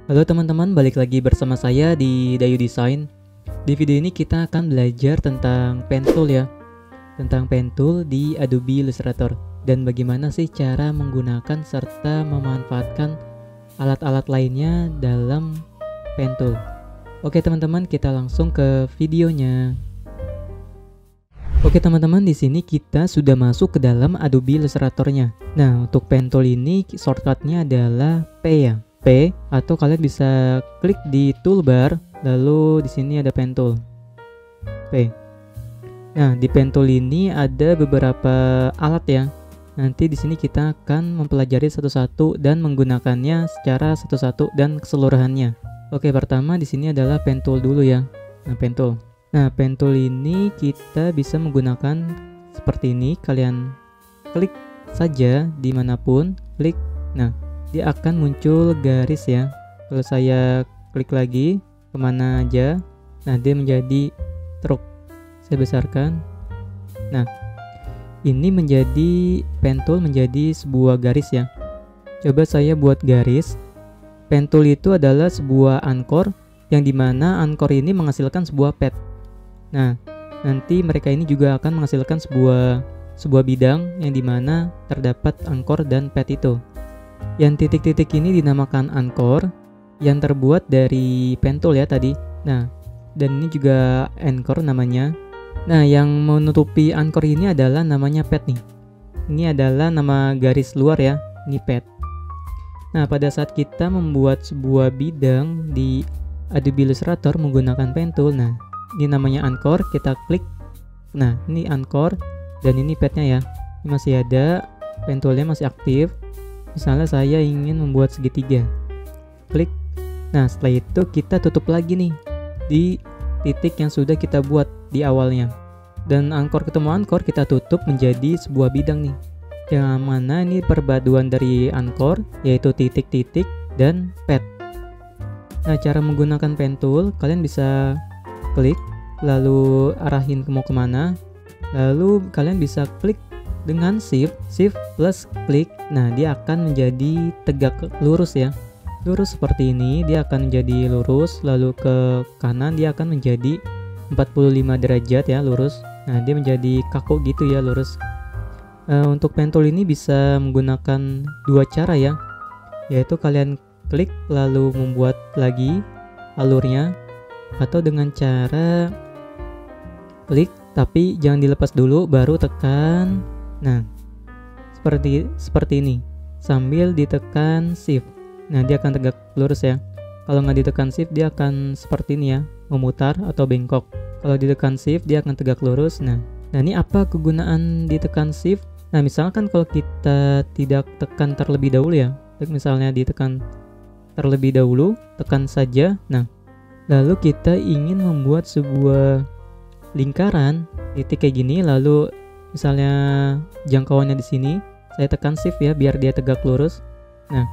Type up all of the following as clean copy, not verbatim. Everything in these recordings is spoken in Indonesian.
Halo teman-teman, balik lagi bersama saya di Dayu Design. Di video ini kita akan belajar tentang pen tool ya. Tentang pen tool di Adobe Illustrator dan bagaimana sih cara menggunakan serta memanfaatkan alat-alat lainnya dalam pen tool. Oke teman-teman, kita langsung ke videonya. Oke teman-teman, di sini kita sudah masuk ke dalam Adobe Illustrator-nya. Nah, untuk pen tool ini shortcut-nya adalah P ya. P, atau kalian bisa klik di toolbar, lalu di sini ada pen tool. P. Nah, di pen tool ini ada beberapa alat ya. Nanti di sini kita akan mempelajari satu-satu dan menggunakannya secara satu-satu dan keseluruhannya. Oke, pertama di sini adalah pen tool dulu ya. Nah, pen tool. Nah, pen tool ini kita bisa menggunakan seperti ini. Kalian klik saja dimanapun, klik. Nah, dia akan muncul garis ya. Kalau saya klik lagi kemana aja, nah dia menjadi truk. Saya besarkan. Nah, ini menjadi pen tool menjadi sebuah garis ya. Coba saya buat garis. Pen tool itu adalah sebuah anchor yang dimana anchor ini menghasilkan sebuah pad. Nah, nanti mereka ini juga akan menghasilkan sebuah bidang yang dimana terdapat anchor dan pad itu. Yang titik-titik ini dinamakan anchor yang terbuat dari pen tool ya tadi. Nah, dan ini juga anchor namanya. Nah, yang menutupi anchor ini adalah namanya pad nih. Ini adalah nama garis luar ya, ini pad. Nah, pada saat kita membuat sebuah bidang di Adobe Illustrator menggunakan pen tool, nah ini namanya anchor, kita klik. Nah, ini anchor dan ini padnya ya. Ini masih ada, pen toolnya masih aktif. Misalnya saya ingin membuat segitiga, klik. Nah, setelah itu kita tutup lagi nih di titik yang sudah kita buat di awalnya. Dan anchor ketemu anchor kita tutup menjadi sebuah bidang nih. Yang mana ini perpaduan dari anchor yaitu titik-titik dan pad. Nah, cara menggunakan pen tool, kalian bisa klik lalu arahin mau kemana. Lalu kalian bisa klik dengan shift plus klik. Nah, dia akan menjadi tegak lurus ya. Lurus seperti ini, dia akan menjadi lurus. Lalu ke kanan dia akan menjadi 45 derajat ya, lurus. Nah, dia menjadi kaku gitu ya, lurus. Untuk pen tool ini bisa menggunakan dua cara ya. Yaitu kalian klik lalu membuat lagi alurnya, atau dengan cara klik tapi jangan dilepas dulu baru tekan. Nah, seperti ini sambil ditekan shift. Nah, dia akan tegak lurus ya. Kalau nggak ditekan shift dia akan seperti ini ya, memutar atau bengkok. Kalau ditekan shift dia akan tegak lurus. Nah ini apa kegunaan ditekan shift? Nah, misalkan kalau kita tidak tekan terlebih dahulu ya, misalnya ditekan terlebih dahulu, tekan saja. Nah, lalu kita ingin membuat sebuah lingkaran titik kayak gini, lalu misalnya jangkauannya di sini, saya tekan shift ya biar dia tegak lurus. Nah,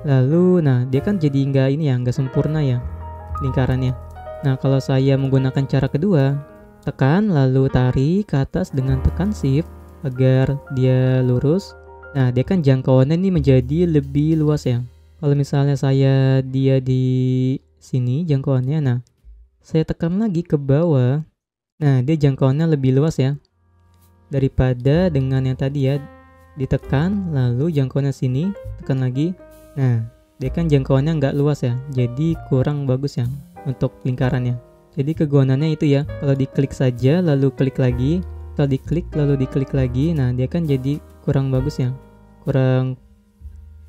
lalu dia kan jadi nggak sempurna ya lingkarannya. Nah, kalau saya menggunakan cara kedua, tekan lalu tarik ke atas dengan tekan shift agar dia lurus. Nah, dia kan jangkauannya ini menjadi lebih luas ya. Kalau misalnya dia di sini jangkauannya, nah saya tekan lagi ke bawah. Nah, dia jangkauannya lebih luas ya daripada dengan yang tadi ya, ditekan lalu jangkauannya sini, tekan lagi. Nah, dia kan jangkauannya nggak luas ya, jadi kurang bagus ya untuk lingkarannya. Jadi kegunaannya itu ya, kalau diklik saja lalu klik lagi, kalau diklik lalu diklik lagi, nah dia kan jadi kurang bagus ya, kurang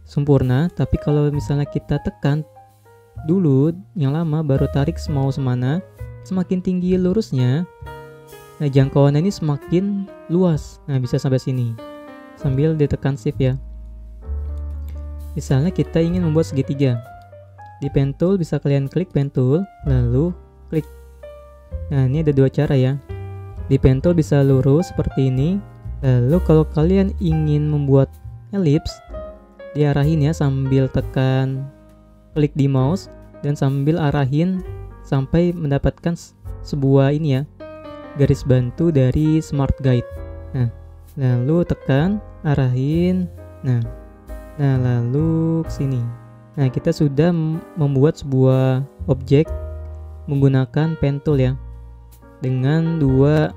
sempurna. Tapi kalau misalnya kita tekan dulu yang lama baru tarik mau semana, semakin tinggi lurusnya, nah jangkauannya ini semakin luas. Nah, bisa sampai sini sambil ditekan shift ya. Misalnya kita ingin membuat segitiga, di pen tool bisa kalian klik pen tool lalu klik. Nah, ini ada dua cara ya. Di pen tool bisa lurus seperti ini. Lalu kalau kalian ingin membuat elips, diarahin ya sambil tekan klik di mouse dan sambil arahin sampai mendapatkan sebuah ini ya, garis bantu dari Smart Guide. Nah, lalu tekan, arahin. Nah lalu ke sini. Nah, kita sudah membuat sebuah objek menggunakan pen tool ya, dengan dua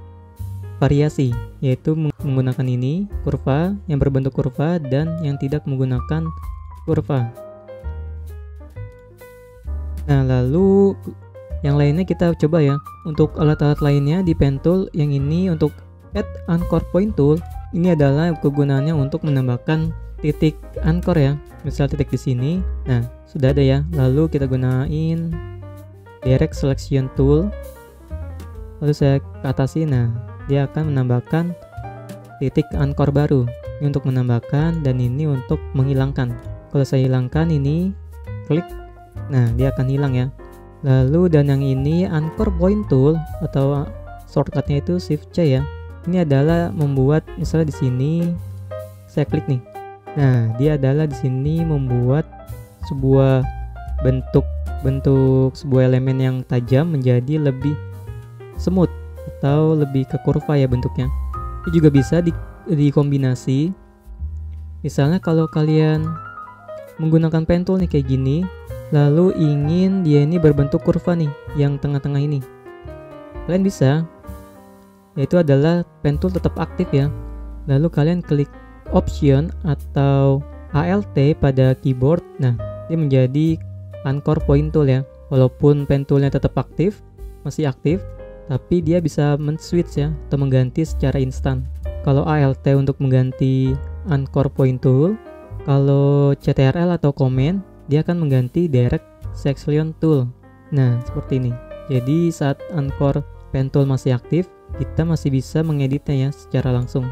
variasi, yaitu menggunakan ini kurva yang berbentuk kurva dan yang tidak menggunakan kurva. Nah, lalu yang lainnya kita coba ya. Untuk alat-alat lainnya di pen tool, yang ini untuk add anchor point tool, ini adalah kegunaannya untuk menambahkan titik anchor ya. Misal titik di sini. Nah, sudah ada ya. Lalu kita gunain direct selection tool. Lalu saya atasi. Nah, dia akan menambahkan titik anchor baru. Ini untuk menambahkan dan ini untuk menghilangkan. Kalau saya hilangkan ini, klik, nah dia akan hilang ya. Lalu dan yang ini anchor point tool atau shortcutnya itu Shift C ya. Ini adalah membuat, misalnya di sini saya klik nih. Nah, dia adalah di sini membuat sebuah bentuk sebuah elemen yang tajam menjadi lebih smooth atau lebih ke kurva ya bentuknya. Ini juga bisa dikombinasi. Misalnya kalau kalian menggunakan pen tool nih kayak gini, lalu ingin dia ini berbentuk kurva nih, yang tengah-tengah ini, kalian bisa, yaitu adalah pen tool tetap aktif ya. Lalu kalian klik option atau Alt pada keyboard. Nah, dia menjadi anchor point tool ya. Walaupun pen toolnya tetap aktif, masih aktif, tapi dia bisa men-switch ya, atau mengganti secara instan. Kalau Alt untuk mengganti anchor point tool, kalau CTRL atau command, dia akan mengganti direct selection tool. Nah, seperti ini. Jadi saat anchor pen tool masih aktif, kita masih bisa mengeditnya ya secara langsung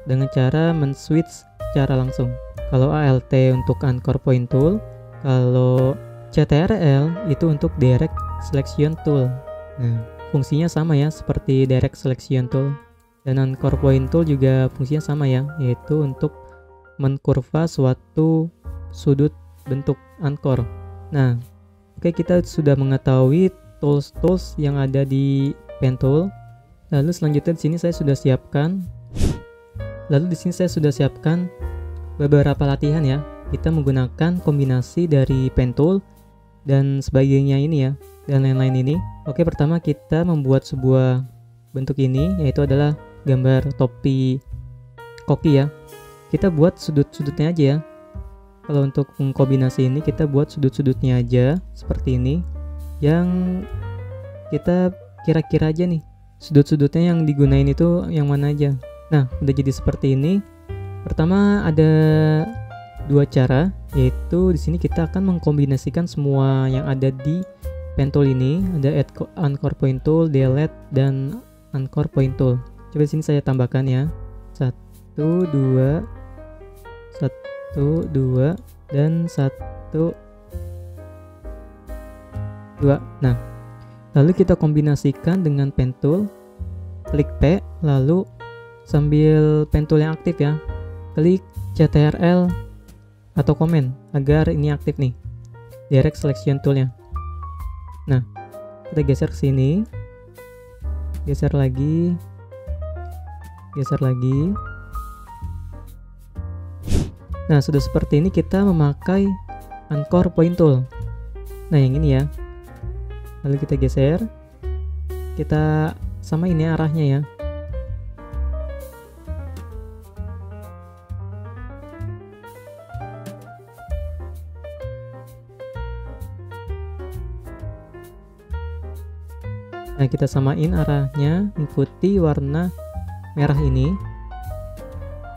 dengan cara men-switch secara langsung. Kalau Alt untuk anchor point tool, kalau CTRL itu untuk direct selection tool. Nah, fungsinya sama ya seperti direct selection tool. Dan anchor point tool juga fungsinya sama ya, yaitu untuk menkurva suatu sudut bentuk anchor. Nah, oke, kita sudah mengetahui tools-tools yang ada di pen tool. Lalu selanjutnya di sini saya sudah siapkan beberapa latihan ya. Kita menggunakan kombinasi dari pen tool dan sebagainya ini ya, dan lain-lain ini. Oke, pertama kita membuat sebuah bentuk ini, yaitu adalah gambar topi koki ya. Kita buat sudut-sudutnya aja ya. Kalau untuk mengkombinasi ini, kita buat sudut-sudutnya aja seperti ini, yang kita kira-kira aja nih sudut-sudutnya yang digunain itu yang mana aja. Nah, udah jadi seperti ini. Pertama ada dua cara, yaitu di sini kita akan mengkombinasikan semua yang ada di pen tool ini. Ada add anchor point tool, delete, dan anchor point tool. Coba di sini saya tambahkan ya. 1, 2, 1, 2, dan 1, 2. Nah, lalu kita kombinasikan dengan pen tool. Klik P, lalu sambil pen tool yang aktif ya, klik CTRL atau command agar ini aktif nih, direct selection toolnya. Nah, kita geser ke sini, geser lagi. Nah, sudah seperti ini kita memakai anchor point tool. Nah, yang ini ya. Lalu kita geser, kita samain ya arahnya ya. Nah, kita samain arahnya mengikuti warna merah ini.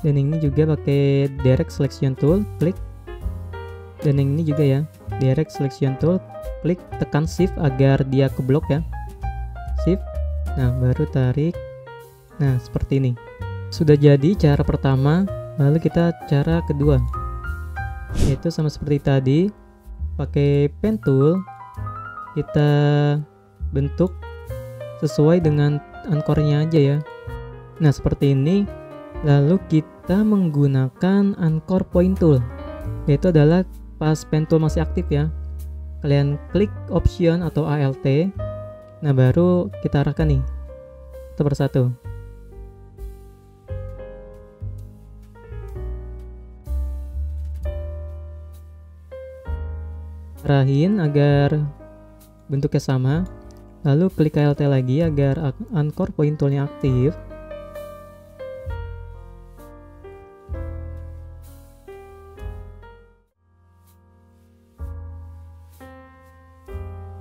Dan ini juga pakai direct selection tool, klik. Dan yang ini juga ya, direct selection tool, klik, tekan shift agar dia keblok ya. Shift. Nah, baru tarik. Nah, seperti ini. Sudah jadi cara pertama. Lalu kita cara kedua, yaitu sama seperti tadi, pakai pen tool, kita bentuk sesuai dengan anchornya aja ya. Nah, seperti ini. Lalu kita menggunakan anchor point tool, yaitu adalah pas pen tool masih aktif ya. Kalian klik option atau Alt. Nah, baru kita arahkan nih satu persatu. arahin agar bentuknya sama, lalu klik ALT lagi agar anchor point toolnya aktif.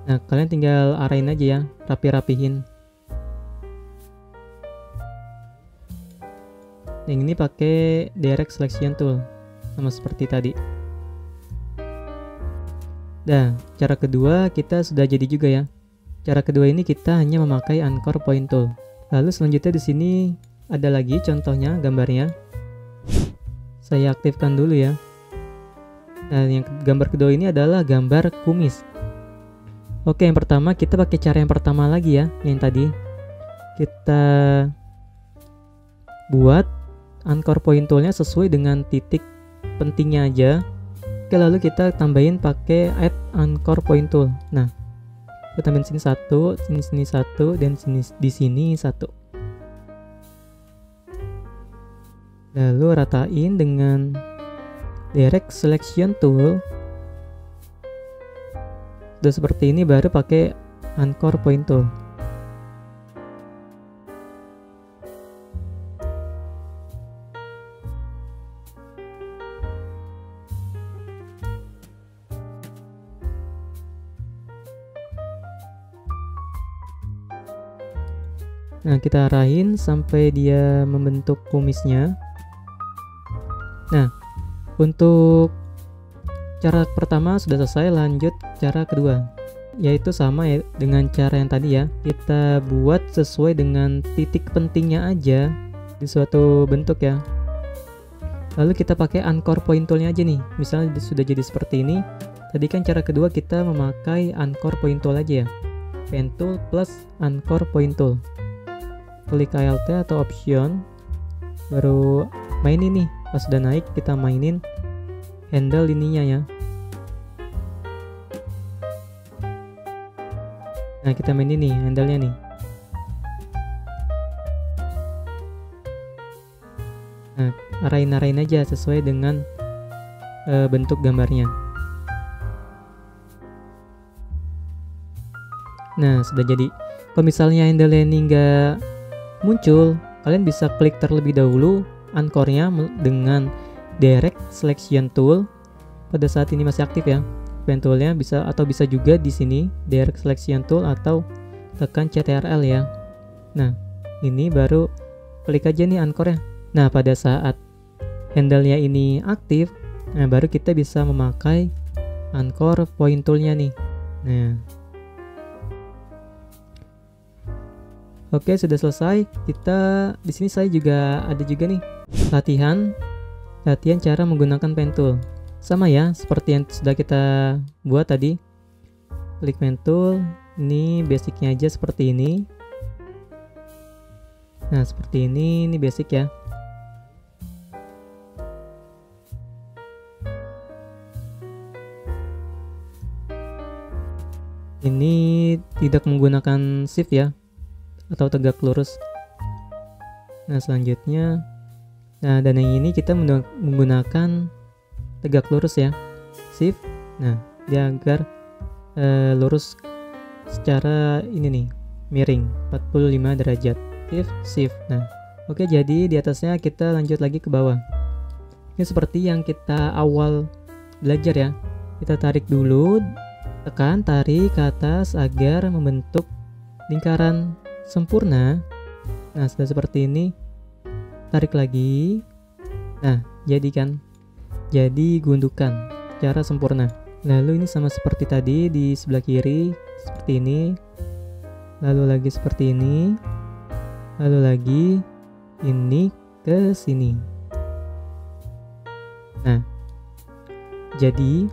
Nah, kalian tinggal arahin aja ya, rapi-rapihin. Yang ini pakai direct selection tool, sama seperti tadi. Nah, cara kedua kita sudah jadi juga ya. Cara kedua ini kita hanya memakai anchor point tool. Lalu selanjutnya di sini ada lagi contohnya gambarnya. Saya aktifkan dulu ya. Nah, yang gambar kedua ini adalah gambar kumis. Oke, yang pertama kita pakai cara yang pertama lagi ya, yang tadi. Kita buat anchor point toolnya sesuai dengan titik pentingnya aja. Oke, lalu kita tambahin pakai add anchor point tool. Nah, kita tambahin sini satu, sini satu, dan di sini satu. Lalu ratain dengan direct selection tool. Sudah seperti ini baru pakai anchor point tool. Nah, kita arahin sampai dia membentuk kumisnya. Nah, untuk cara pertama sudah selesai, lanjut cara kedua, yaitu sama ya dengan cara yang tadi ya. Kita buat sesuai dengan titik pentingnya aja di suatu bentuk ya. Lalu kita pakai anchor point toolnya aja nih. Misalnya sudah jadi seperti ini. Tadi kan cara kedua kita memakai anchor point tool aja ya. Pen tool plus anchor point tool. Klik ALT atau option, baru main ini. Pas sudah naik kita mainin handle ininya ya. Nah, kita main ini handle-nya nih. Nah, arahin aja sesuai dengan bentuk gambarnya. Nah, sudah jadi. Kalau misalnya handle-nya ini nggak muncul, kalian bisa klik terlebih dahulu anchornya dengan direct selection tool. Pada saat ini masih aktif ya pen toolnya, bisa atau bisa juga di sini direct selection tool atau tekan CTRL ya. Nah, ini baru klik aja nih anchornya. Nah, pada saat handle-nya ini aktif, nah baru kita bisa memakai anchor point toolnya nih. Nah, oke, sudah selesai. Kita di sini saya juga ada juga nih latihan cara menggunakan pen tool. Sama ya, seperti yang sudah kita buat tadi. Klik pen tool, ini basicnya aja seperti ini. Nah, seperti ini basic ya. Ini tidak menggunakan shift ya, atau tegak lurus. Nah, selanjutnya, nah dan yang ini kita menggunakan tegak lurus ya, shift. Nah, dia agar lurus secara ini nih, miring 45 derajat. Shift. Nah, oke, jadi di atasnya kita lanjut lagi ke bawah. Ini seperti yang kita awal belajar ya. Kita tarik dulu, tekan, tarik ke atas agar membentuk lingkaran sempurna. Nah, sudah seperti ini. Tarik lagi. Nah, jadi kan, jadi gundukan secara sempurna. Lalu ini sama seperti tadi di sebelah kiri, seperti ini. Lalu lagi seperti ini. Lalu lagi ini ke sini. Nah, jadi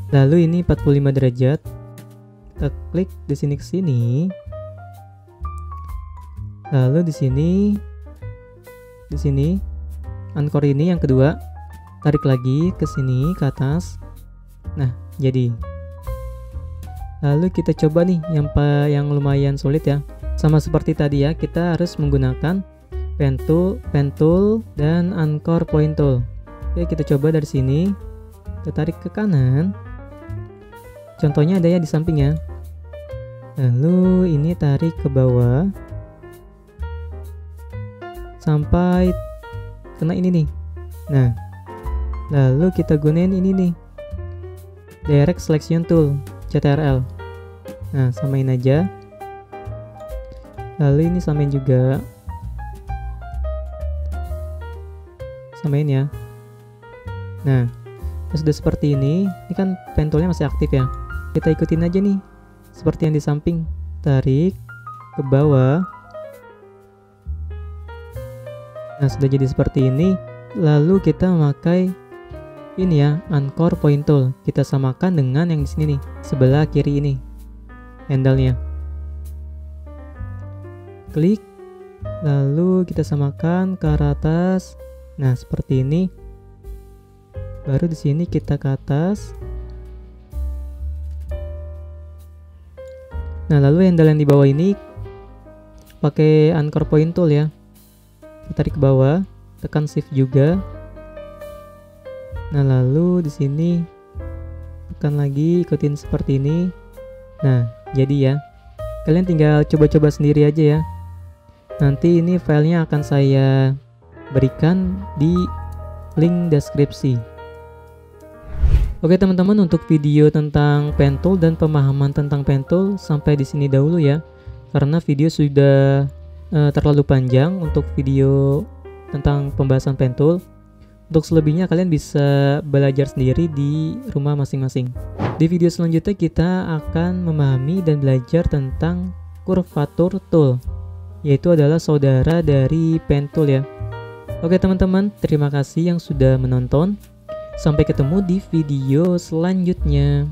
lalu ini 45 derajat. Kita klik di sini ke sini. Lalu di sini anchor ini yang kedua, tarik lagi ke sini ke atas. Nah, jadi. Lalu kita coba nih yang lumayan sulit ya. Sama seperti tadi ya, kita harus menggunakan pen tool dan anchor point tool. Oke, kita coba dari sini. Kita tarik ke kanan. Contohnya ada ya di samping ya. Lalu ini tarik ke bawah sampai kena ini nih. Nah, lalu kita gunain ini nih, Direct Selection Tool, CTRL. Nah, samain aja. Lalu ini samain juga. Samain ya. Nah, sudah seperti ini kan pentolnya masih aktif ya. Kita ikutin aja nih, seperti yang di samping. Tarik ke bawah. Nah, sudah jadi seperti ini. Lalu kita memakai ini ya, Anchor Point Tool. Kita samakan dengan yang di sini nih, sebelah kiri ini, handle-nya. Klik, lalu kita samakan ke arah atas. Nah, seperti ini. Baru di sini kita ke atas. Nah, lalu handle yang di bawah ini pakai Anchor Point Tool ya. Kita tarik ke bawah, tekan Shift juga. Nah, lalu di sini tekan lagi, ikutin seperti ini. Nah, jadi ya. Kalian tinggal coba-coba sendiri aja ya. Nanti ini filenya akan saya berikan di link deskripsi. Oke teman-teman, untuk video tentang pen tool dan pemahaman tentang pen tool sampai di sini dahulu ya. Karena video sudah terlalu panjang untuk video tentang pembahasan pen tool. Untuk selebihnya kalian bisa belajar sendiri di rumah masing-masing. Di video selanjutnya kita akan memahami dan belajar tentang curvature tool, yaitu adalah saudara dari pen tool ya. Oke teman-teman, terima kasih yang sudah menonton. Sampai ketemu di video selanjutnya.